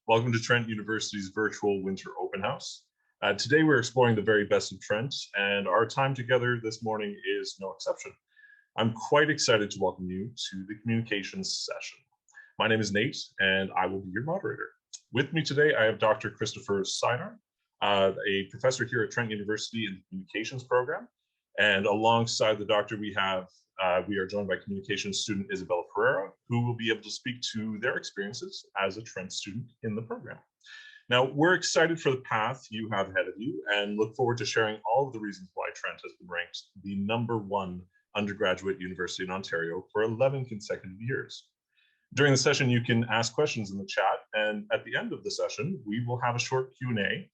Welcome to Trent University's virtual winter open house. Today we're exploring the very best of Trent, and our time together this morning is no exception. I'm quite excited to welcome you to the communications session. My name is Nate, and I will be your moderator. With me today, I have Dr. Christopher Sinar, a professor here at Trent University in the communications program. And alongside the doctor, we are joined by communications student Isabel Pereira, who will be able to speak to their experiences as a Trent student in the program. Now, we're excited for the path you have ahead of you and look forward to sharing all of the reasons why Trent has been ranked the #1 undergraduate university in Ontario for 11 consecutive years. During the session, you can ask questions in the chat, and at the end of the session, we will have a short Q&A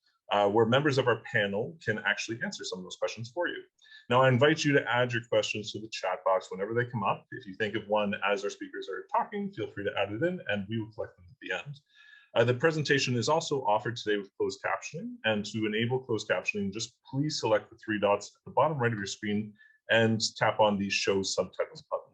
where members of our panel can actually answer some of those questions for you. Now, I invite you to add your questions to the chat box whenever they come up. If you think of one as our speakers are talking, feel free to add it in, and we will collect them at the end. The presentation is also offered today with closed captioning, and to enable closed captioning, just please select the 3 dots at the bottom right of your screen and tap on the Show Subtitles button.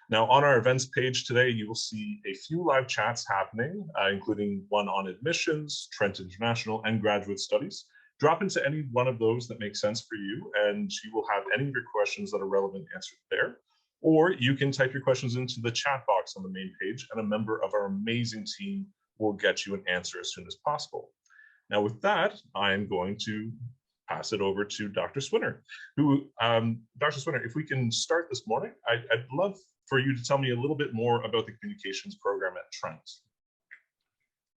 Now, on our events page today, you will see a few live chats happening, including one on admissions, Trent International, and graduate studies. Drop into any one of those that makes sense for you, and you will have any of your questions that are relevant answered there. Or you can type your questions into the chat box on the main page, and a member of our amazing team will get you an answer as soon as possible. Now, with that, I'm going to pass it over to Dr. Swinner, who, Dr. Swinner, if we can start this morning, I'd love for you to tell me a little bit more about the communications program at Trent.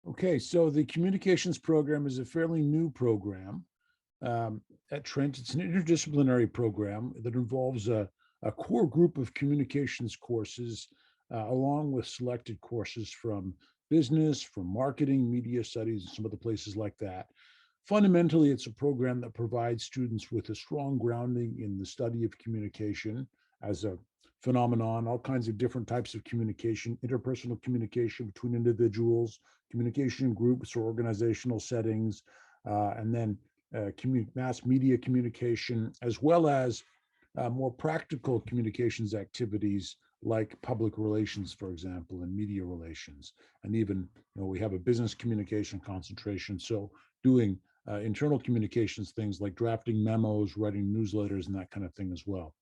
Okay, so the communications program is a fairly new program at Trent. It's an interdisciplinary program that involves a core group of communications courses, along with selected courses from business, from marketing, media studies, and some other places like that. Fundamentally, it's a program that provides students with a strong grounding in the study of communication as a phenomenon, all kinds of different types of communication, interpersonal communication between individuals, communication in groups or organizational settings, and then mass media communication, as well as more practical communications activities like public relations, for example, and media relations. And even, we have a business communication concentration, so doing internal communications things like drafting memos, writing newsletters, and that kind of thing as well.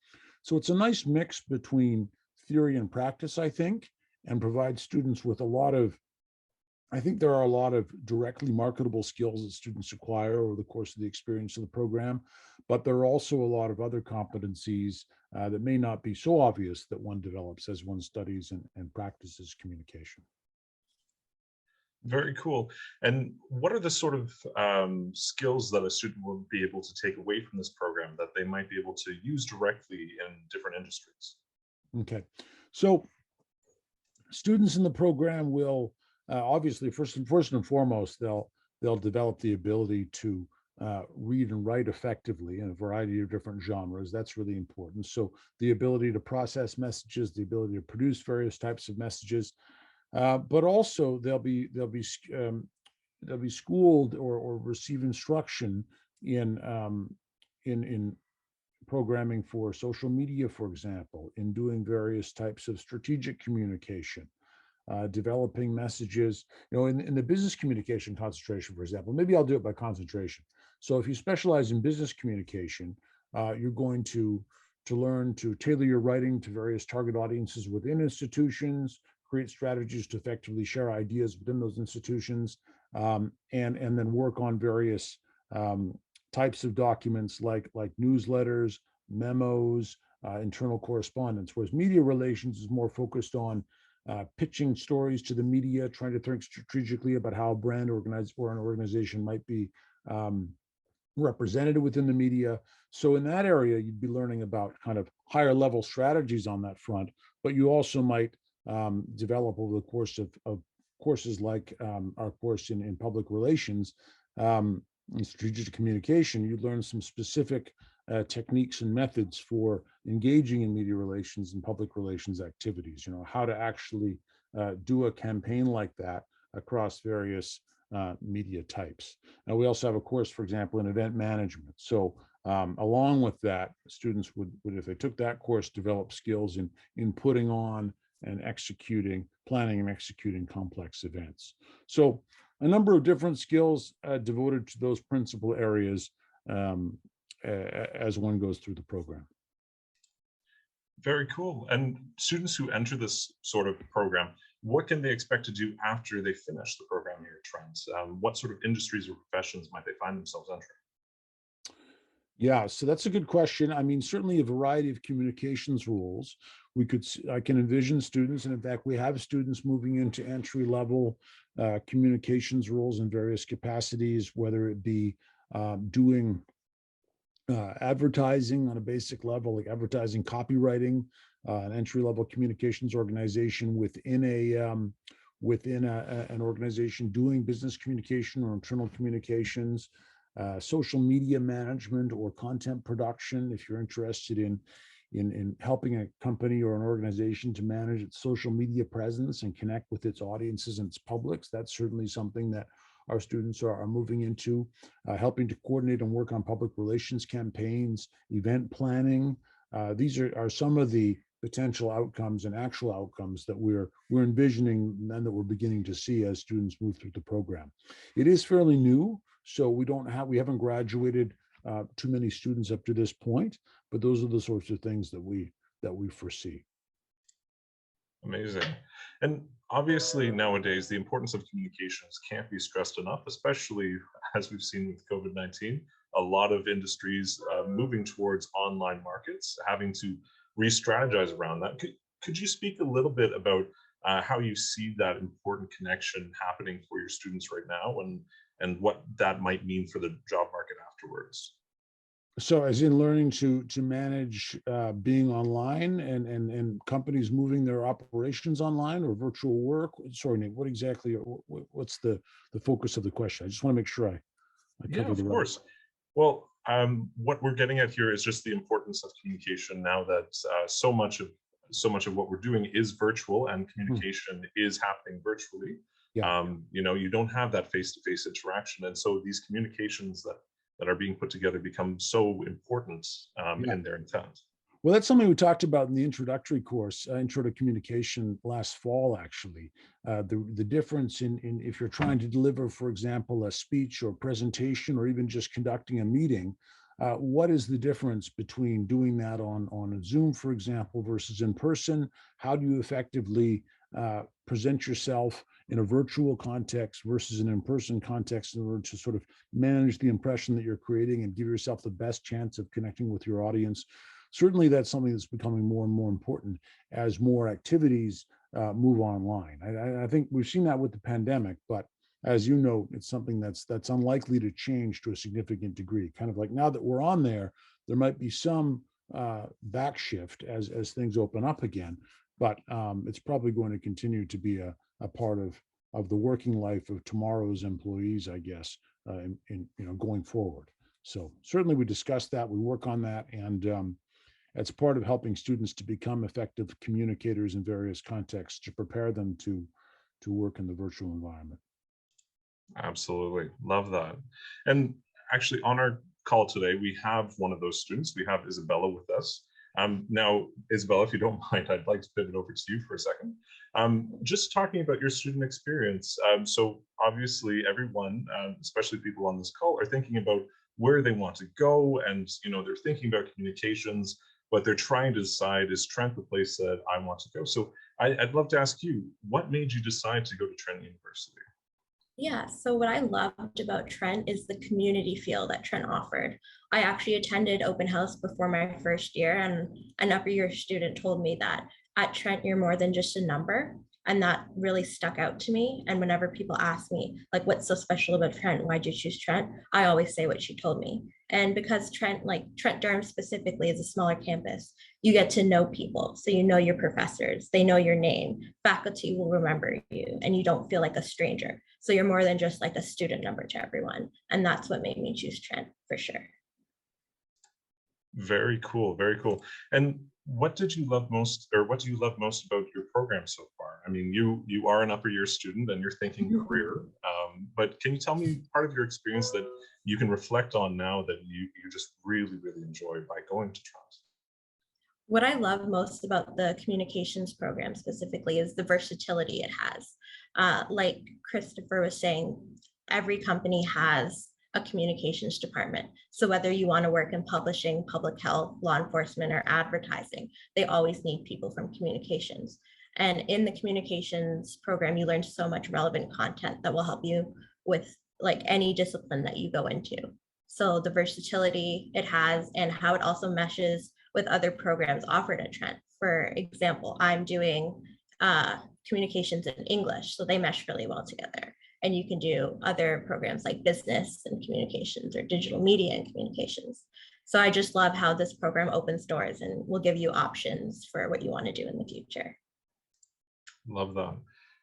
So it's a nice mix between theory and practice, I think, and provides students with I think there are a lot of directly marketable skills that students acquire over the course of the experience of the program, but there are also a lot of other competencies that may not be so obvious that one develops as one studies and practices communication. Very cool. And what are the sort of skills that a student will be able to take away from this program that they might be able to use directly in different industries? Okay, so students in the program will obviously first and foremost they'll develop the ability to read and write effectively in a variety of different genres. That's really important. So the ability to process messages, the ability to produce various types of messages. But also they'll be schooled or receive instruction in programming for social media, for example, in doing various types of strategic communication, developing messages. In the business communication concentration, for example, maybe I'll do it by concentration. So if you specialize in business communication, you're going to learn to tailor your writing to various target audiences within institutions, create strategies to effectively share ideas within those institutions, and then work on various types of documents like newsletters, memos, internal correspondence, whereas media relations is more focused on pitching stories to the media, trying to think strategically about how a brand or an organization might be represented within the media. So in that area, you'd be learning about kind of higher level strategies on that front, but you also might develop over the course of courses like our course in public relations, in strategic communication. You learn some specific techniques and methods for engaging in media relations and public relations activities, how to actually do a campaign like that across various media types. Now, we also have a course, for example, in event management. So along with that, students would, if they took that course, develop skills in putting on and planning and executing complex events. So a number of different skills devoted to those principal areas as one goes through the program. Very cool. And students who enter this sort of program, what can they expect to do after they finish the program here at Trent? What sort of industries or professions might they find themselves entering? Yeah, so that's a good question. I mean, certainly a variety of communications roles. I can envision students, and in fact, we have students moving into entry level communications roles in various capacities, whether it be doing advertising on a basic level, like advertising copywriting, an entry level communications organization within an organization doing business communication or internal communications, social media management or content production. If you're interested in helping a company or an organization to manage its social media presence and connect with its audiences and its publics, that's certainly something that our students are moving into, helping to coordinate and work on public relations campaigns, event planning. These are some of the potential outcomes and actual outcomes that we're envisioning and that we're beginning to see as students move through the program. It is fairly new, so we haven't graduated too many students up to this point, but those are the sorts of things that we foresee. Amazing. And obviously nowadays, the importance of communications can't be stressed enough, especially as we've seen with COVID-19, a lot of industries moving towards online markets, having to re-strategize around that. Could you speak a little bit about how you see that important connection happening for your students right now and what that might mean for the job market afterwards? So as in learning to manage being online and companies moving their operations online or virtual work. Sorry, Nate, what exactly, what's the focus of the question? I just want to make sure I Yeah, cover of the right. course. Well, what we're getting at here is just the importance of communication now that so much of what we're doing is virtual and communication is happening virtually. Yeah. You don't have that face-to-face interaction, and so these communications that are being put together become so important Yeah. in their intent. Well, that's something we talked about in the introductory course, Intro to Communication, last fall, actually. The difference in if you're trying to deliver, for example, a speech or presentation, or even just conducting a meeting, what is the difference between doing that on a Zoom, for example, versus in person? How do you effectively present yourself in a virtual context versus an in-person context in order to sort of manage the impression that you're creating and give yourself the best chance of connecting with your audience? Certainly that's something that's becoming more and more important as more activities move online. I think we've seen that with the pandemic, but as you know, it's something that's unlikely to change to a significant degree. Kind of like now that we're on there might be some back shift as things open up again, but it's probably going to continue to be a part of the working life of tomorrow's employees, I guess, in going forward. So certainly we discussed that, we work on that, and it's part of helping students to become effective communicators in various contexts to prepare them to work in the virtual environment. Absolutely. Love that. And actually, on our call today, we have one of those students. We have Isabella with us. Now, Isabella, if you don't mind, I'd like to pivot over to you for a second. Just talking about your student experience. So obviously, everyone, especially people on this call, are thinking about where they want to go, and they're thinking about communications, but they're trying to decide, is Trent the place that I want to go? So I'd love to ask you, what made you decide to go to Trent University? Yeah, so what I loved about Trent is the community feel that Trent offered. I actually attended open house before my first year, and an upper year student told me that at Trent, you're more than just a number. And that really stuck out to me. And whenever people ask me, like, what's so special about Trent? Why'd you choose Trent? I always say what she told me. And because Trent, like Trent Durham specifically, is a smaller campus, you get to know people. So you know your professors, they know your name, faculty will remember you, and you don't feel like a stranger. So you're more than just like a student number to everyone. And that's what made me choose Trent for sure. Very cool, very cool. And what did you love most, or what do you love most about your program so far? I mean, you are an upper year student and you're thinking career, but can you tell me part of your experience that you can reflect on now that you just really, really enjoy by going to Trent? What I love most about the communications program specifically is the versatility it has. Like Christopher was saying, every company has a communications department. So whether you want to work in publishing, public health, law enforcement, or advertising, they always need people from communications. And in the communications program, you learn so much relevant content that will help you with like any discipline that you go into. So the versatility it has and how it also meshes with other programs offered at Trent. For example, I'm doing communications in English, so they mesh really well together. And you can do other programs like business and communications or digital media and communications. So I just love how this program opens doors and will give you options for what you want to do in the future. Love that.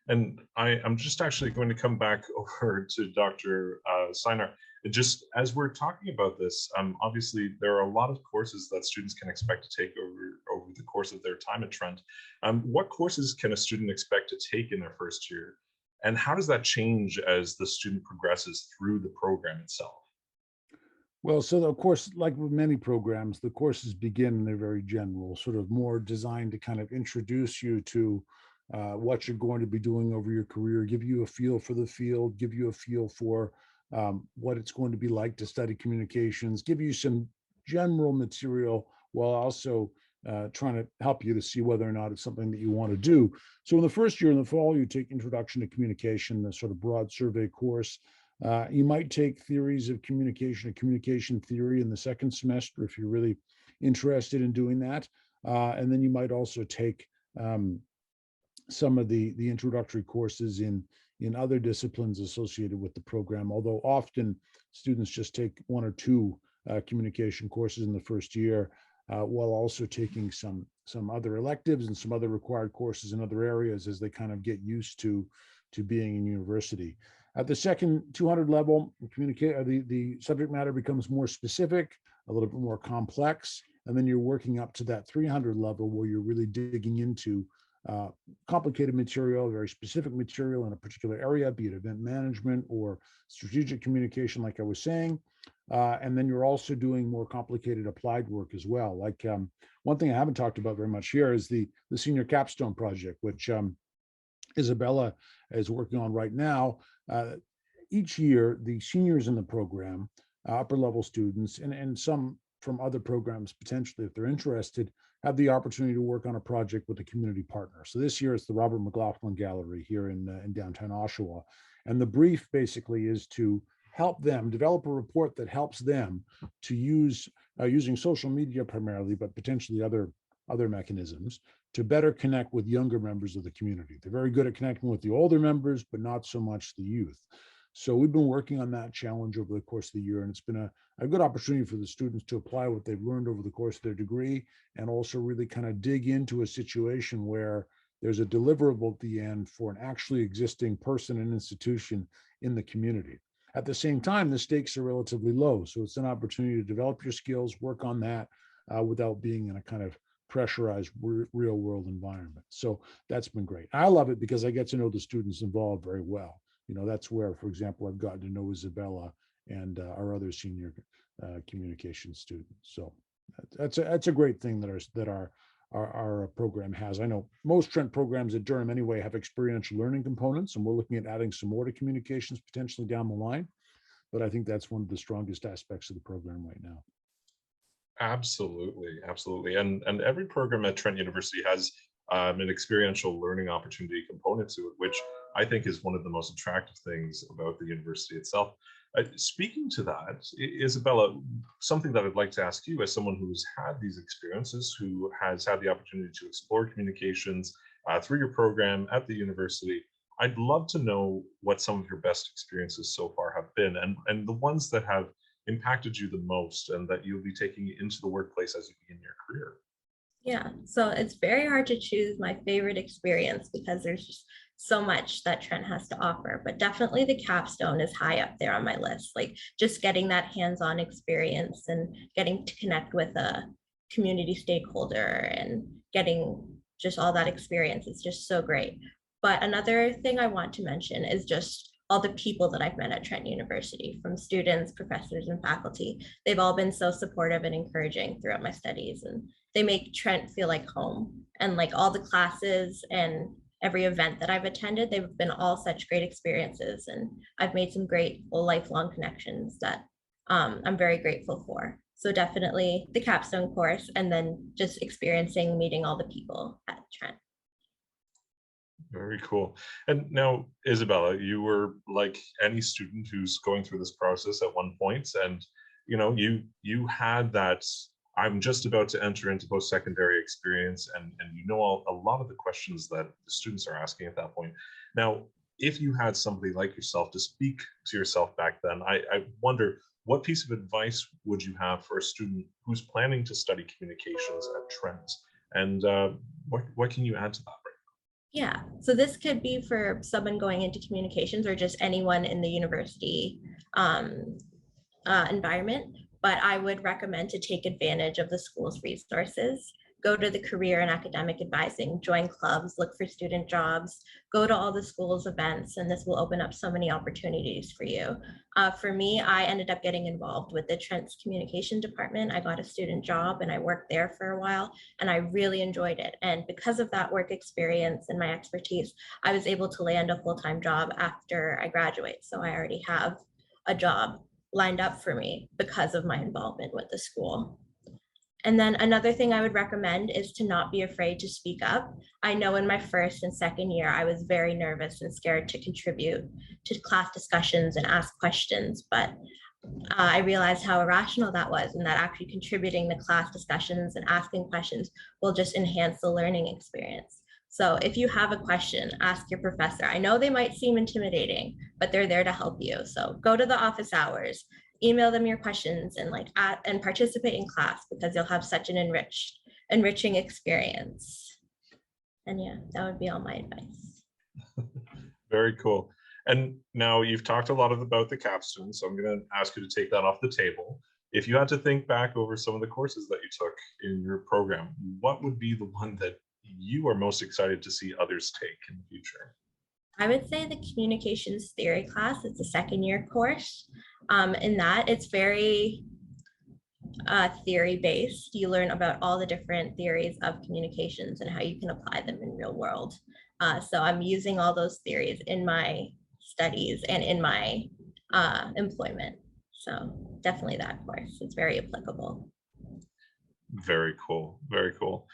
And I'm just actually going to come back over to Dr. Seinar. Just as we're talking about this, obviously there are a lot of courses that students can expect to take over the course of their time at Trent. What courses can a student expect to take in their first year? And how does that change as the student progresses through the program itself? Well, so of course, like with many programs, the courses begin and they're very general, sort of more designed to kind of introduce you to what you're going to be doing over your career, give you a feel for the field, give you a feel for what it's going to be like to study communications, give you some general material while also trying to help you to see whether or not it's something that you want to do. So in the first year in the fall, you take Introduction to Communication, the sort of broad survey course. You might take theories of communication and communication theory in the second semester if you're really interested in doing that. And then you might also take some of the introductory courses in other disciplines associated with the program, although often students just take one or two communication courses in the first year, while also taking some other electives and some other required courses in other areas as they kind of get used to being in university. At the second 200 level, the subject matter becomes more specific, a little bit more complex, and then you're working up to that 300 level where you're really digging into complicated material, very specific material in a particular area, be it event management or strategic communication, like I was saying. And then you're also doing more complicated applied work as well. Like one thing I haven't talked about very much here is the senior Capstone project, which Isabella is working on right now. Each year, the seniors in the program, upper level students, and some from other programs potentially, if they're interested, have the opportunity to work on a project with a community partner. So this year it's the Robert McLaughlin Gallery here in downtown Oshawa. And the brief basically is to help them develop a report that helps them to use, using social media primarily, but potentially other mechanisms, to better connect with younger members of the community. They're very good at connecting with the older members, but not so much the youth. So we've been working on that challenge over the course of the year, and it's been a good opportunity for the students to apply what they've learned over the course of their degree, and also really kind of dig into a situation where there's a deliverable at the end for an actually existing person and institution in the community. At the same time, the stakes are relatively low, so it's an opportunity to develop your skills, work on that without being in a kind of pressurized real world environment. So that's been great. I love it because I get to know the students involved very well. You know, that's where, for example, I've gotten to know Isabella and our other senior communication students. So that's a great thing that our program has. I know most Trent programs at Durham anyway have experiential learning components, and we're looking at adding some more to communications potentially down the line. But I think that's one of the strongest aspects of the program right now. Absolutely, absolutely. And every program at Trent University has an experiential learning opportunity component to it, which I think is one of the most attractive things about the university itself. Speaking to that, Isabella, something that I'd like to ask you as someone who's had these experiences, who has had the opportunity to explore communications through your program at the university, I'd love to know what some of your best experiences so far have been, and the ones that have impacted you the most and that you'll be taking into the workplace as you begin your career. Yeah, so it's very hard to choose my favorite experience because there's just so much that Trent has to offer, but definitely the Capstone is high up there on my list. Like just getting that hands-on experience and getting to connect with a community stakeholder and getting just all that experience. It's just so great. But another thing I want to mention is just all the people that I've met at Trent University, from students, professors, and faculty. They've all been so supportive and encouraging throughout my studies. And they make Trent feel like home. And like all the classes and every event that I've attended, they've been all such great experiences. And I've made some great lifelong connections that I'm very grateful for. So definitely the Capstone course, and then just experiencing meeting all the people at Trent. Very cool. And now, Isabella, you were like any student who's going through this process at one point, and you had that I'm just about to enter into post-secondary experience, and a lot of the questions that the students are asking at that point. Now, if you had somebody like yourself to speak to yourself back then, I wonder what piece of advice would you have for a student who's planning to study communications at Trent, and what can you add to that? Yeah, so this could be for someone going into communications or just anyone in the university environment, but I would recommend to take advantage of the school's resources. Go to the career and academic advising, join clubs, look for student jobs, go to all the school's events, and this will open up so many opportunities for you. For me, I ended up getting involved with the Trent's communication department. I got a student job and I worked there for a while, and I really enjoyed it. And because of that work experience and my expertise, I was able to land a full-time job after I graduate. So I already have a job lined up for me because of my involvement with the school. And then another thing I would recommend is to not be afraid to speak up. I know in my first and second year, I was very nervous and scared to contribute to class discussions and ask questions, but I realized how irrational that was, and that actually contributing to class discussions and asking questions will just enhance the learning experience. So if you have a question, ask your professor. I know they might seem intimidating, but they're there to help you. So go to the office hours, email them your questions, and and participate in class, because you'll have such an enriching experience. And yeah, that would be all my advice. Very cool. And now you've talked a lot about the capstone, so I'm going to ask you to take that off the table. If you had to think back over some of the courses that you took in your program, what would be the one that you are most excited to see others take in the future? I would say the communications theory class. It's a second year course. In that, it's very theory based. You learn about all the different theories of communications and how you can apply them in real world. So I'm using all those theories in my studies and in my employment. So definitely that course. It's very applicable. Very cool. Very cool.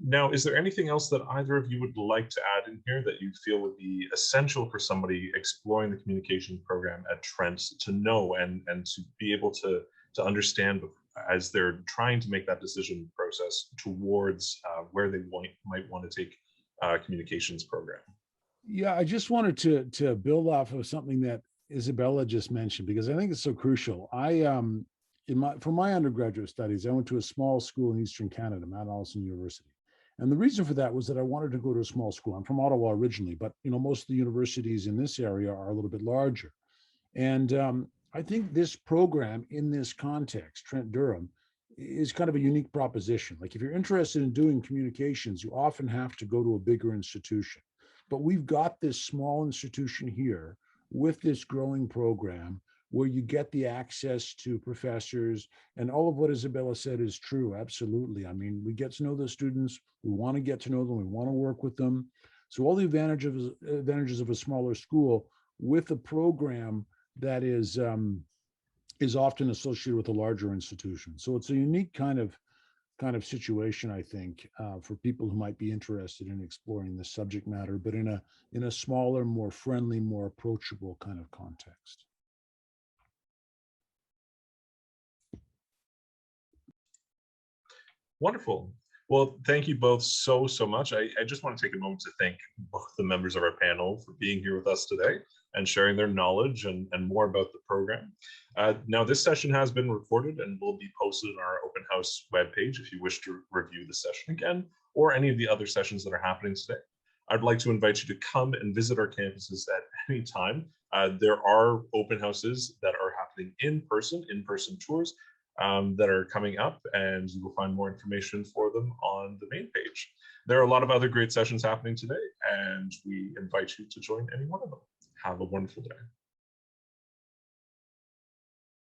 Now, is there anything else that either of you would like to add in here that you feel would be essential for somebody exploring the communication program at Trent to know and to be able to understand as they're trying to make that decision process towards where they might want to take a communications program? Yeah, I just wanted to build off of something that Isabella just mentioned, because I think it's so crucial. For my undergraduate studies, I went to a small school in Eastern Canada, Mount Allison University. And the reason for that was that I wanted to go to a small school. I'm from Ottawa originally, but most of the universities in this area are a little bit larger. And I think this program in this context, Trent Durham, is kind of a unique proposition. Like if you're interested in doing communications, you often have to go to a bigger institution. But we've got this small institution here with this growing program where you get the access to professors, and all of what Isabella said is true. Absolutely. I mean, we get to know the students. We want to get to know them. We want to work with them. So all the advantages of a smaller school with a program that is often associated with a larger institution. So it's a unique kind of situation, I think, for people who might be interested in exploring this subject matter, but in a smaller, more friendly, more approachable kind of context. Wonderful. Well, thank you both so much. I just want to take a moment to thank both the members of our panel for being here with us today and sharing their knowledge and more about the program. Now, this session has been recorded and will be posted on our open house webpage if you wish to review the session again, or any of the other sessions that are happening today. I'd like to invite you to come and visit our campuses at any time. There are open houses that are happening in-person tours that are coming up, and you will find more information for them on the main page. There are a lot of other great sessions happening today, and we invite you to join any one of them. Have a wonderful day.